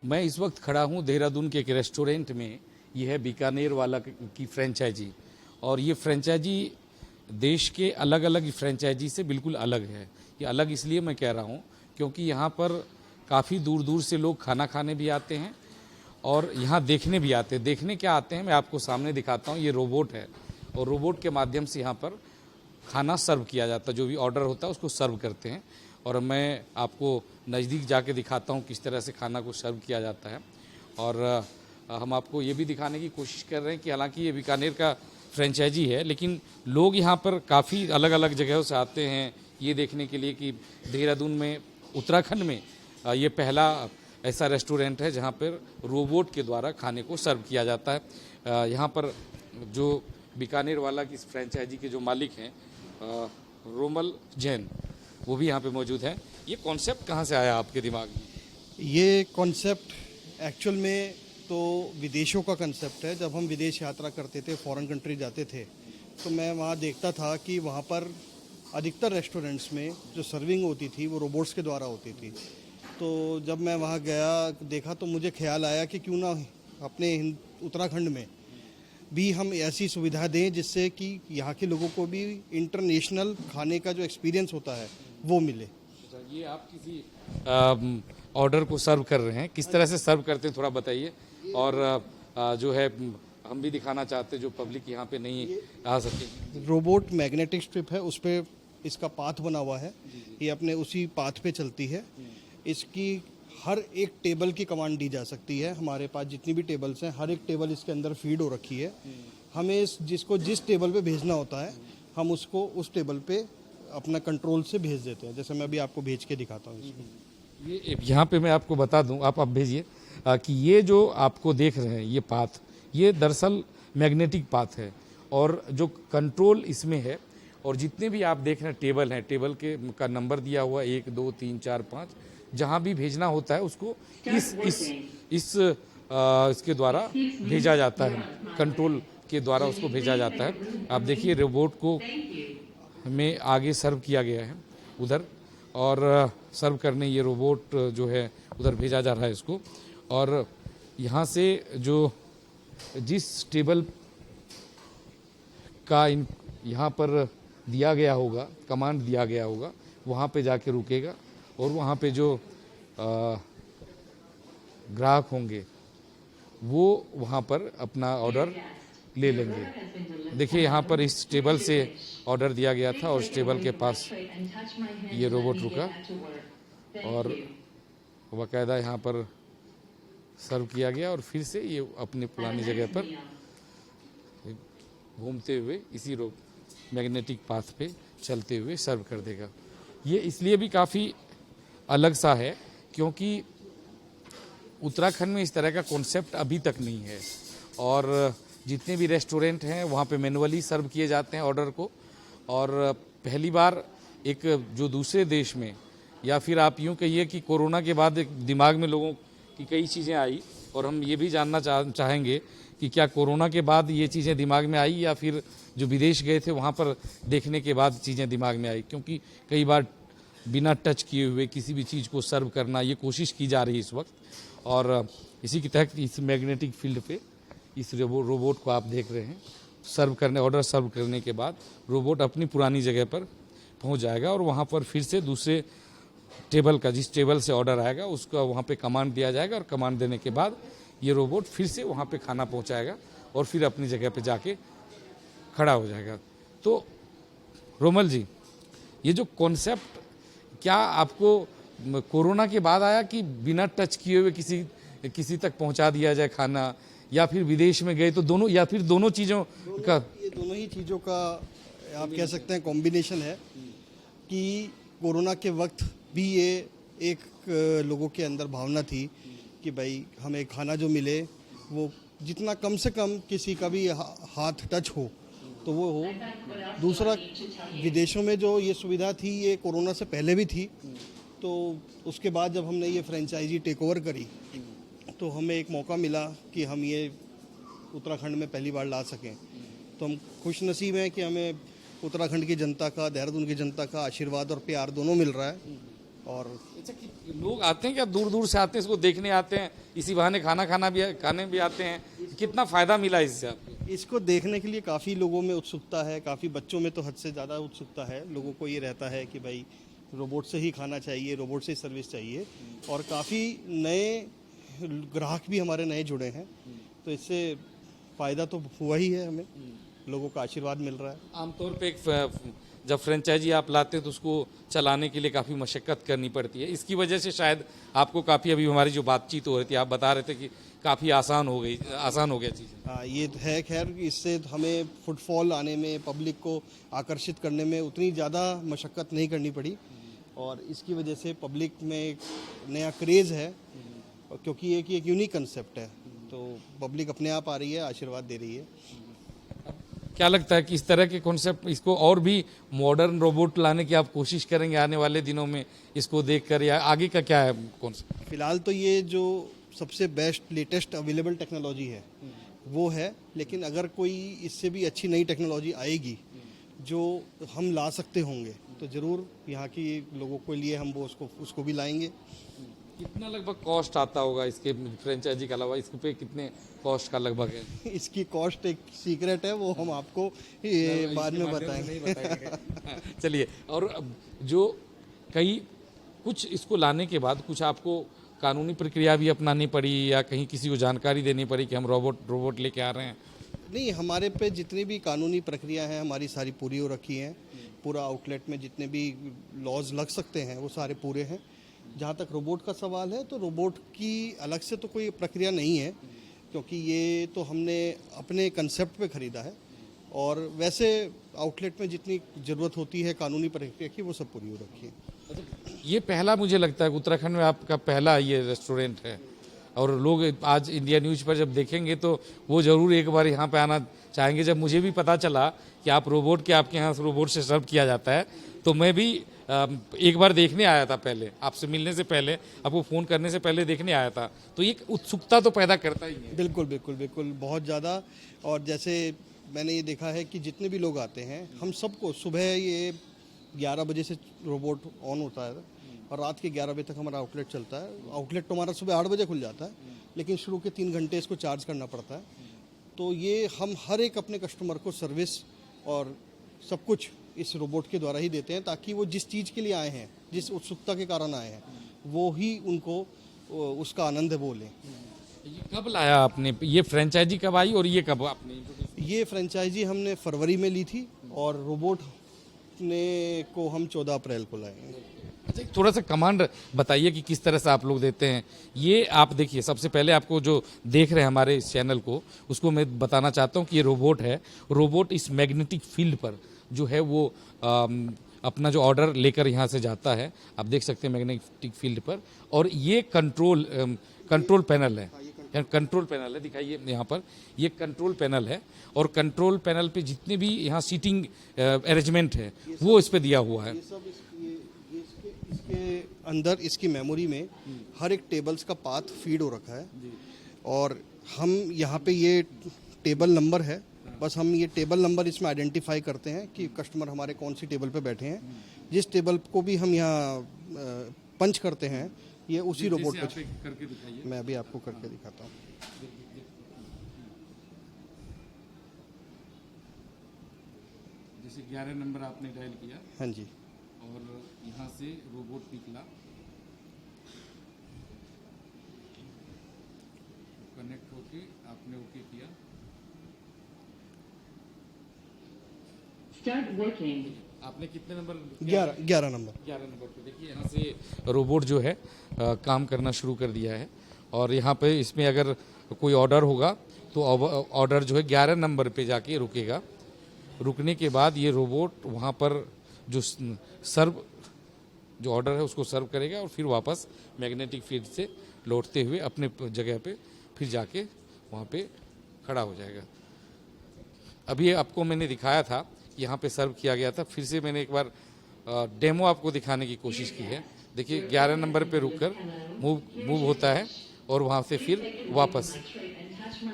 मैं इस वक्त खड़ा हूँ देहरादून के एक रेस्टोरेंट में। यह है बीकानेर वाला की फ्रेंचाइजी, और ये फ्रेंचाइजी देश के अलग अलग फ्रेंचाइजी से बिल्कुल अलग है। ये अलग इसलिए मैं कह रहा हूँ क्योंकि यहाँ पर काफ़ी दूर दूर से लोग खाना खाने भी आते हैं और यहाँ देखने भी आते हैं। देखने क्या आते हैं, मैं आपको सामने दिखाता हूँ। ये रोबोट है और रोबोट के माध्यम से यहाँ पर खाना सर्व किया जाता है। जो भी ऑर्डर होता है उसको सर्व करते हैं, और मैं आपको नज़दीक जाके दिखाता हूँ किस तरह से खाना को सर्व किया जाता है। और हम आपको ये भी दिखाने की कोशिश कर रहे हैं कि हालांकि ये बीकानेर का फ्रेंचाइजी है, लेकिन लोग यहाँ पर काफ़ी अलग अलग जगहों से आते हैं ये देखने के लिए कि देहरादून में, उत्तराखंड में ये पहला ऐसा रेस्टोरेंट है जहाँ पर रोबोट के द्वारा खाने को सर्व किया जाता है। यहाँ पर जो बीकानेर वाला की फ्रेंचाइजी के जो मालिक हैं रोमल जैन, वो भी यहाँ पे मौजूद हैं। ये कॉन्सेप्ट कहाँ से आया आपके दिमाग में? ये कॉन्सेप्ट एक्चुअल में तो विदेशों का कंसेप्ट है। जब हम विदेश यात्रा करते थे, फॉरेन कंट्री जाते थे, तो मैं वहाँ देखता था कि वहाँ पर अधिकतर रेस्टोरेंट्स में जो सर्विंग होती थी वो रोबोट्स के द्वारा होती थी। तो जब मैं वहाँ गया, देखा, तो मुझे ख्याल आया कि क्यों ना अपने उत्तराखंड में भी हम ऐसी सुविधा दें जिससे कि यहाँ के लोगों को भी इंटरनेशनल खाने का जो एक्सपीरियंस होता है वो मिले। ये आप किसी ऑर्डर को सर्व कर रहे हैं, किस तरह से सर्व करते हैं थोड़ा बताइए। और जो है हम भी दिखाना चाहते हैं जो पब्लिक यहाँ पे नहीं आ सके। रोबोट मैग्नेटिक स्ट्रिप है, उस पर इसका पाथ बना हुआ है। ये अपने उसी पाथ पे चलती है। इसकी हर एक टेबल की कमांड दी जा सकती है। हमारे पास जितनी भी टेबल्स हैं, हर एक टेबल इसके अंदर फीड हो रखी है। हमें जिसको जिस टेबल पे भेजना होता है, हम उसको उस टेबल पे अपना कंट्रोल से भेज देते हैं। जैसे मैं अभी आपको भेज के दिखाता हूँ इसको। ये यहाँ पे मैं आपको बता दूँ, आप भेजिए कि ये जो आपको देख रहे हैं ये पाथ, ये दरअसल मैग्नेटिक पाथ है, और जो कंट्रोल इसमें है, और जितने भी आप देख रहे हैं टेबल हैं, टेबल के का नंबर दिया हुआ 1 2 3 4 5, जहाँ भी भेजना होता है उसको इसके द्वारा भेजा जाता है। कंट्रोल के द्वारा उसको भेजा जाता है। आप देखिए रोबोट को हमें आगे सर्व किया गया है उधर, और सर्व करने ये रोबोट जो है उधर भेजा जा रहा है इसको। और यहाँ से जो जिस टेबल का यहाँ पर दिया गया होगा, कमांड दिया गया होगा, वहाँ पे जाके रुकेगा, और वहाँ पे जो ग्राहक होंगे वो वहाँ पर अपना ऑर्डर ले लेंगे। देखिए यहाँ पर इस टेबल से ऑर्डर दिया गया था और इस टेबल के पास ये रोबोट रुका और बाकायदा यहाँ पर सर्व किया गया, और फिर से ये अपनी पुरानी जगह पर घूमते हुए इसी मैग्नेटिक पाथ पे चलते हुए सर्व कर देगा। ये इसलिए भी काफ़ी अलग सा है क्योंकि उत्तराखंड में इस तरह का कॉन्सेप्ट अभी तक नहीं है, और जितने भी रेस्टोरेंट हैं वहाँ पे मैनुअली सर्व किए जाते हैं ऑर्डर को। और पहली बार एक जो दूसरे देश में, या फिर आप यूँ कहिए कि कोरोना के बाद एक दिमाग में लोगों की कई चीज़ें आई, और हम ये भी जानना चाहेंगे कि क्या कोरोना के बाद ये चीज़ें दिमाग में आई या फिर जो विदेश गए थे वहाँ पर देखने के बाद चीज़ें दिमाग में आई। क्योंकि कई बार बिना टच किए हुए किसी भी चीज़ को सर्व करना, ये कोशिश की जा रही है इस वक्त, और इसी के तहत इस मैग्नेटिक फील्ड पे इस रोबोट को आप देख रहे हैं। ऑर्डर सर्व करने के बाद रोबोट अपनी पुरानी जगह पर पहुंच जाएगा, और वहां पर फिर से दूसरे टेबल का, जिस टेबल से ऑर्डर आएगा उसका वहां पे कमांड दिया जाएगा, और कमांड देने के बाद ये रोबोट फिर से वहां पे खाना पहुंचाएगा और फिर अपनी जगह पे जाके खड़ा हो जाएगा। तो रोमल जी, ये जो कॉन्सेप्ट क्या आपको कोरोना के बाद आया कि बिना टच किए हुए किसी तक पहुंचा दिया जाए खाना, या फिर विदेश में गए तो दोनों, या फिर दोनों चीज़ों का? ये दोनों ही चीज़ों का आप कह सकते हैं कॉम्बिनेशन है कि कोरोना के वक्त भी ये एक लोगों के अंदर भावना थी कि भाई हमें खाना जो मिले वो जितना कम से कम किसी का भी हाथ टच हो तो वो हो। दूसरा, विदेशों में जो ये सुविधा थी ये कोरोना से पहले भी थी, तो उसके बाद जब हमने ये फ्रेंचाइजी टेक ओवर करी तो हमें एक मौका मिला कि हम ये उत्तराखंड में पहली बार ला सकें। तो हम खुश नसीब हैं कि हमें उत्तराखंड की जनता का, देहरादून की जनता का आशीर्वाद और प्यार दोनों मिल रहा है। और अच्छा, कि लोग आते हैं क्या, दूर दूर से आते हैं इसको देखने आते हैं, इसी बहाने खाने भी आते हैं, कितना फायदा मिला इससे आपको? इसको देखने के लिए काफ़ी लोगों में उत्सुकता है, काफ़ी बच्चों में तो हद से ज़्यादा उत्सुकता है। लोगों को ये रहता है कि भाई रोबोट से ही खाना चाहिए, रोबोट से ही सर्विस चाहिए, और काफ़ी नए ग्राहक भी हमारे नए जुड़े हैं, तो इससे फ़ायदा तो हुआ ही है, हमें लोगों का आशीर्वाद मिल रहा है। आमतौर पे जब फ्रेंचाइजी आप लाते हैं तो उसको चलाने के लिए काफ़ी मशक्क़त करनी पड़ती है, इसकी वजह से शायद आपको काफ़ी, अभी हमारी जो बातचीत हो रही थी आप बता रहे थे कि काफ़ी आसान हो गया चीज़ें। हाँ, ये तो है। खैर, इससे हमें फुटफॉल आने में, पब्लिक को आकर्षित करने में उतनी ज़्यादा मशक्क़त नहीं करनी पड़ी, और इसकी वजह से पब्लिक में एक नया क्रेज़ है, क्योंकि एक यूनिक कंसेप्ट है, तो पब्लिक अपने आप आ रही है, आशीर्वाद दे रही है। क्या लगता है कि इस तरह के कॉन्सेप्ट, इसको और भी मॉडर्न रोबोट लाने की आप कोशिश करेंगे आने वाले दिनों में, इसको देखकर, या आगे का क्या है कॉन्सेप्ट? फिलहाल तो ये जो सबसे बेस्ट लेटेस्ट अवेलेबल टेक्नोलॉजी है वो है, लेकिन अगर कोई इससे भी अच्छी नई टेक्नोलॉजी आएगी जो हम ला सकते होंगे, तो ज़रूर यहाँ की लोगों के लिए हम वो उसको भी लाएंगे। कितना लगभग कॉस्ट आता होगा इसके, फ्रेंचाइजी के अलावा इसके पे कितने कॉस्ट का लगभग है? इसकी कॉस्ट एक सीक्रेट है, वो हम आपको बाद में बताएंगे। चलिए, और अब जो कुछ इसको लाने के बाद कुछ आपको कानूनी प्रक्रिया भी अपनानी पड़ी, या कहीं किसी को जानकारी देनी पड़ी कि हम रोबोट लेके आ रहे हैं? नहीं, हमारे पे जितनी भी कानूनी प्रक्रिया है हमारी सारी पूरी हो रखी हैं। पूरा आउटलेट में जितने भी लॉज लग सकते हैं वो सारे पूरे हैं। जहाँ तक रोबोट का सवाल है, तो रोबोट की अलग से तो कोई प्रक्रिया नहीं है, क्योंकि ये तो हमने अपने कंसेप्ट पे ख़रीदा है, और वैसे आउटलेट में जितनी ज़रूरत होती है कानूनी प्रक्रिया की, वो सब पूरी हो रखी है। ये पहला, मुझे लगता है उत्तराखंड में आपका पहला ये रेस्टोरेंट है, और लोग आज इंडिया न्यूज़ पर जब देखेंगे तो वो ज़रूर एक बार यहाँ पे आना चाहेंगे। जब मुझे भी पता चला कि आपके यहाँ रोबोट से सर्व किया जाता है, तो मैं भी एक बार देखने आया था, पहले आपसे मिलने से पहले, आपको फ़ोन करने से पहले देखने आया था, तो ये उत्सुकता तो पैदा करता ही है। बिल्कुल बिल्कुल बिल्कुल, बहुत ज़्यादा। और जैसे मैंने ये देखा है कि जितने भी लोग आते हैं, हम सबको सुबह ये 11 बजे से रोबोट ऑन होता है, और रात के 11 बजे तक हमारा आउटलेट चलता है। आउटलेट तो हमारा सुबह 8 बजे खुल जाता है, लेकिन शुरू के 3 घंटे इसको चार्ज करना पड़ता है। तो ये हम हर एक अपने कस्टमर को सर्विस और सब कुछ इस रोबोट के द्वारा ही देते हैं, ताकि वो जिस चीज़ के लिए आए हैं, जिस उत्सुकता के कारण आए हैं, वो ही उनको उसका आनंद वो लें। ये कब लाया आपने, ये फ्रेंचाइजी कब आई, और ये कब आपने? ये फ्रेंचाइजी हमने फरवरी में ली थी, और रोबोट को हम 14 अप्रैल को लाए। अच्छा, थोड़ा सा कमांड बताइए कि किस तरह से आप लोग देते हैं ये। आप देखिए, सबसे पहले आपको जो देख रहे हैं हमारे इस चैनल को, उसको मैं बताना चाहता हूँ कि ये रोबोट है। रोबोट इस मैग्नेटिक फील्ड पर जो है वो अपना जो ऑर्डर लेकर यहाँ से जाता है, आप देख सकते हैं मैग्नेटिक फील्ड पर, और ये कंट्रोल पैनल है, कंट्रोल पैनल है, दिखाइए यहाँ पर, ये कंट्रोल पैनल है, और कंट्रोल पैनल पे जितने भी यहाँ सीटिंग अरेंजमेंट है वो इस पे दिया हुआ है। ये सब इसके अंदर, इसकी मेमोरी में हर एक टेबल्स का पाथ फीड हो रखा है, और हम यहाँ पे ये टेबल नंबर है, बस हम ये टेबल नंबर इसमें आइडेंटिफाई करते हैं कि कस्टमर हमारे कौन सी टेबल पे बैठे हैं। जिस टेबल को भी हम यहाँ पंच करते हैं, ये उसी रोबोट पे करके दिखाइए। मैं अभी आपको करके दिखाता हूँ। जैसे 11 नंबर आपने डायल किया, हाँ जी, और यहाँ से रोबोट निकला, कनेक्ट होके आपने ओके किया। Start working. आपने कितने नंबर? 11 नंबर। 11 नंबर पे देखिए, यहाँ से रोबोट जो है काम करना शुरू कर दिया है, और यहाँ पे इसमें अगर कोई ऑर्डर होगा तो ऑर्डर जो है 11 नंबर पे जाके रुकेगा। रुकने के बाद ये रोबोट वहाँ पर जो जो ऑर्डर है उसको सर्व करेगा, और फिर वापस मैग्नेटिक फील्ड से लौटते हुए अपने जगह पे फिर जाके वहाँ पे खड़ा हो जाएगा। अभी आपको मैंने दिखाया था, यहाँ पे सर्व किया गया था, फिर से मैंने एक बार डेमो आपको दिखाने की कोशिश की है। देखिए 11 नंबर पे रुककर मूव होता है, और वहाँ से फिर वापस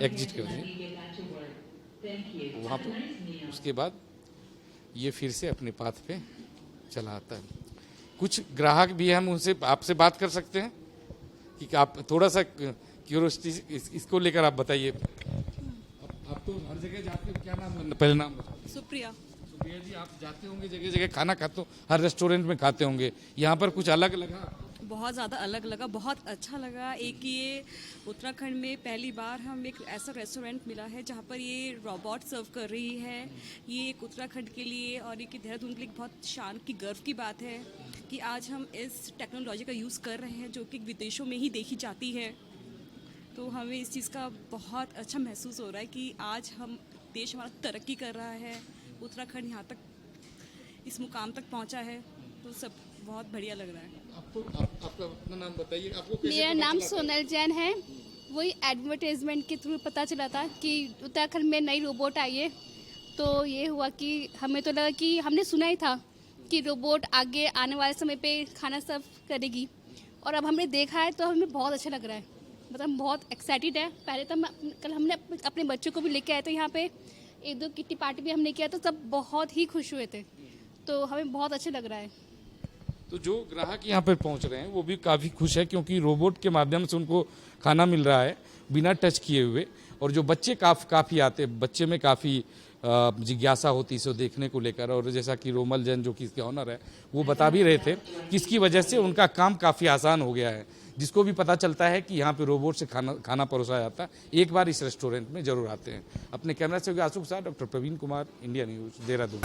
एग्जिट कर दें वहाँ पर। उसके बाद ये फिर से अपने पाथ पे चला आता है। कुछ ग्राहक भी हैं, हम उनसे आपसे बात कर सकते हैं कि आप थोड़ा सा क्यूरियोसिटी इसको लेकर आप बताइए। आप तो हर जगह जाते हो, क्या नाम, पहले नाम बताओ। सुप्रिया। सुप्रिया जी, आप जाते होंगे जगह जगह खाना खाते हो, हर रेस्टोरेंट में खाते होंगे, यहाँ पर कुछ अलग लगा? बहुत ज़्यादा अलग लगा, बहुत अच्छा लगा। एक ये उत्तराखंड में पहली बार हम एक ऐसा रेस्टोरेंट मिला है जहाँ पर ये रोबोट सर्व कर रही है। ये एक उत्तराखंड के लिए और एक देहरादून के लिए बहुत शान की गर्व की बात है कि आज हम इस टेक्नोलॉजी का यूज़ कर रहे हैं जो कि विदेशों में ही देखी जाती है। तो हमें इस चीज़ का बहुत अच्छा महसूस हो रहा है कि आज हम देश हमारा तरक्की कर रहा है, उत्तराखंड यहाँ तक इस मुकाम तक पहुँचा है, तो सब बहुत बढ़िया लग रहा है। आपका अपना नाम बताइए। आपको कैसे मेरा पता नाम चला? सोनल जैन है। वही एडवर्टाइजमेंट के थ्रू पता चला था कि उत्तराखंड में नई रोबोट आई है, तो ये हुआ कि हमें तो लगा कि हमने सुना ही था कि रोबोट आगे आने वाले समय पे खाना सर्व करेगी, और अब हमने देखा है तो हमें बहुत अच्छा लग रहा है। मतलब हम बहुत एक्साइटेड है। पहले तो कल हमने अपने बच्चों को भी लेके आए थे यहाँ पे, एक दो किट्टी पार्टी भी हमने किया, तो सब बहुत ही खुश हुए थे, तो हमें बहुत अच्छा लग रहा है। तो जो ग्राहक यहाँ पर पहुँच रहे हैं वो भी काफ़ी खुश है, क्योंकि रोबोट के माध्यम से उनको खाना मिल रहा है बिना टच किए हुए। और जो बच्चे काफ़ी आते, बच्चे में काफ़ी जिज्ञासा होती इसे देखने को लेकर। और जैसा कि रोमल जैन जो कि इसके ऑनर है, वो बता भी रहे थे कि इसकी वजह से उनका काम काफ़ी आसान हो गया है, जिसको भी पता चलता है कि यहाँ पे रोबोट से खाना परोसा जाता है। एक बार इस रेस्टोरेंट में जरूर आते हैं। अपने कैमरा से आशुक के साथ doctor Praveen Kumar, India News, Dehradun.